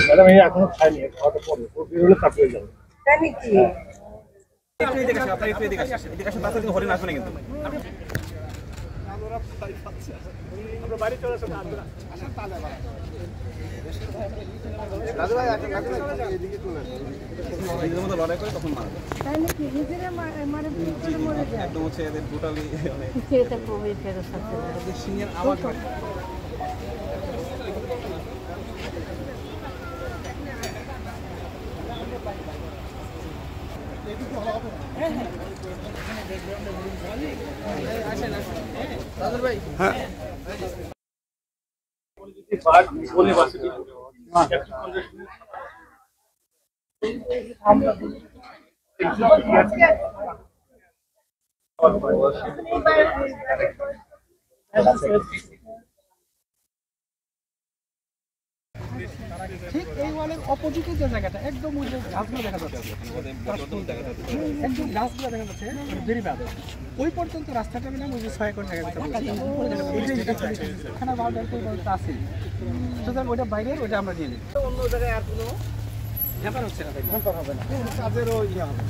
Madam এই এখনো খাইনি, খাওয়াটা পরে বের হলে তারপরে যাবো। তাই নাকি? একটু এদিকে আসো, আপনারা একটু এদিকে আসেন। এদিকে আসেন, তাছাড়া কিন্তু হরিণ আসবে না কিন্তু। আমরা বাড়ি চলে আসো, আসেন তাহলে আবার। রাজু ভাই আসেন, রাজু ভাই এদিকে চলে আসেন। নিজেদের মধ্যে লড়াই করে তখন মারবে। তাই নাকি? নিজেরা মানে মরে যায়। একদম হচ্ছে এদের ব্রুটালি এটা খুবই ফেরত আছে। সিংহের আওয়াজ হয়। হ্যাঁ ঠিক এই ওয়ালের অপোজিটে যে জায়গাটা একদম ওই যে গাছগুলো দেখা যাচ্ছে, একদম গাছগুলো দেখা যাচ্ছে ভেরি ব্যাড। ওই পর্যন্ত রাস্তাটা মিলাম ওই যে 6 একর জায়গাটা ওখানে বাউন্ডারি পরিবর্তন আছে, সুতরাং ওইটা বাইরের, ওইটা আমরা নিয়ে নিই। অন্য জায়গায় আর কোনো ব্যাপার হচ্ছে না, ব্যাপার হবে না, কাজেরও ইয়ে হবে।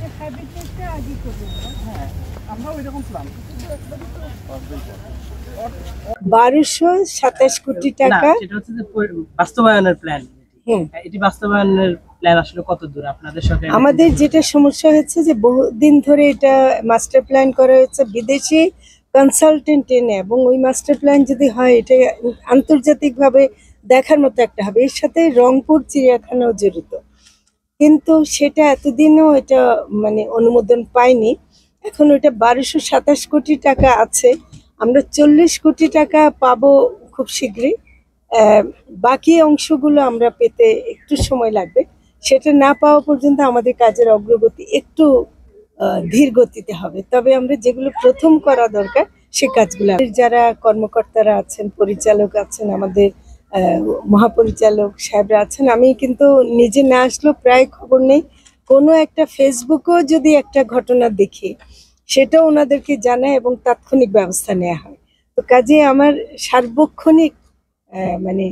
হ্যাঁ, আমরা ওই রকম প্ল্যান 1227 কোটি টাকা। সেটা হচ্ছে যে বাস্তবায়নের প্ল্যান। এটি বাস্তবায়নের প্ল্যান আসলে কত দূর আপনাদের সাথে? আমাদের যেটা সমস্যা হচ্ছে যে বহুদিন ধরে এটা মাস্টার প্ল্যান করা হচ্ছে বিদেশি কনসালটেন্ট এনে, এবং ওই মাস্টার প্ল্যান যদি হয় এটা আন্তর্জাতিকভাবে দেখার মতো একটা হবে। এর সাথে রংপুর চিড়িয়াখানাও জড়িত, কিন্তু সেটা এতদিনও এটা মানে অনুমোদন পায়নি। এখন ওইটা 1227 কোটি টাকা আছে, আমরা 40 কোটি টাকা পাবো খুব শীঘ্রই। বাকি অংশগুলো আমরা পেতে একটু সময় লাগবে। সেটা না পাওয়া পর্যন্ত আমাদের কাজের অগ্রগতি একটু ধীর গতিতে হবে। তবে আমরা যেগুলো প্রথম করা দরকার সে কাজগুলো, যারা কর্মকর্তারা আছেন, পরিচালক আছেন, আমাদের মহাপরিচালক সাহেবরা আছেন, আমি কিন্তু নিজে না আসলেও প্রায় খবর নেই, কোনো একটা ফেসবুকেও যদি একটা ঘটনা দেখি সেটাও ওনাদেরকে জানায় এবং তাৎক্ষণিক ব্যবস্থা নেওয়া হয়। তো কাজে আমার সার্বক্ষণিক মানে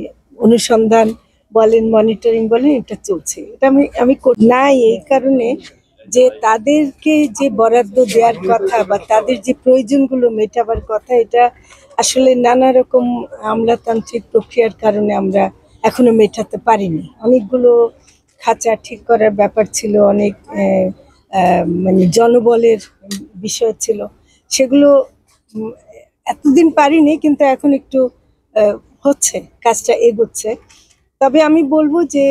অনুসন্ধান বলেন, মনিটরিং বলেন, এটা চলছে। এটা আমি নাই এই কারণে যে তাদেরকে যে বরাদ্দ দেওয়ার কথা বা তাদের যে প্রয়োজনগুলো মেটাবার কথা, এটা আসলে নানা রকম আমলাতান্ত্রিক প্রক্রিয়ার কারণে আমরা এখনো মেটাতে পারিনি। অনেকগুলো খাঁচা ঠিক করার ব্যাপার ছিল, অনেক মানে জনবলের বিষয় ছিল, সেগুলো এতদিন পারিনি, কিন্তু এখন একটু হচ্ছে, কাজটা এগোচ্ছে। তবে আমি বলবো যে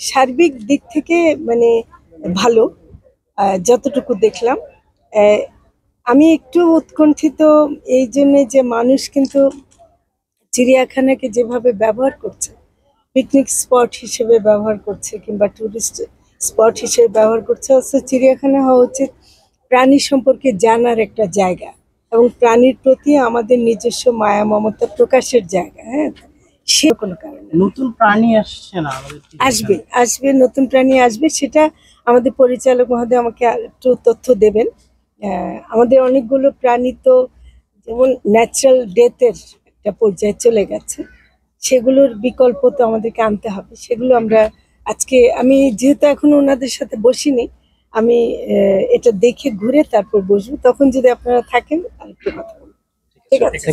সার্বিক দিক থেকে মানে ভালো, যতটুকু দেখলাম। আমি একটু উৎকণ্ঠিত এই জন্যে যে মানুষ কিন্তু চিড়িয়াখানাকে যেভাবে ব্যবহার করছে, পিকনিক স্পট হিসেবে ব্যবহার করছে কিংবা টুরিস্ট স্পট হিসেবে ব্যবহার করছে, অথচ চিড়িয়াখানা হওয়া উচিত প্রাণী সম্পর্কে জানার একটা জায়গা এবং প্রাণীর প্রতি আমাদের নিজস্ব মায়া মমতা প্রকাশের জায়গা। হ্যাঁ, সে কোনো কারণে নতুন প্রাণী আসছে না, আসবে নতুন প্রাণী আসবে, সেটা আমাদের পরিচালক মহোদয় আমাকে একটু তথ্য দেবেন। আমাদের অনেকগুলো প্রাণী তো যেমন ন্যাচারাল ডেথের একটা পর্যায়ে চলে গেছে, সেগুলোর বিকল্প তো আমাদেরকে আনতে হবে। সেগুলো আমরা আজকে, আমি যেহেতু এখন ওনাদের সাথে বসিনি, আমি এটা দেখে ঘুরে তারপর বসবো, তখন যদি আপনারা থাকেন আর একটু কথা বলবো। ঠিক আছে।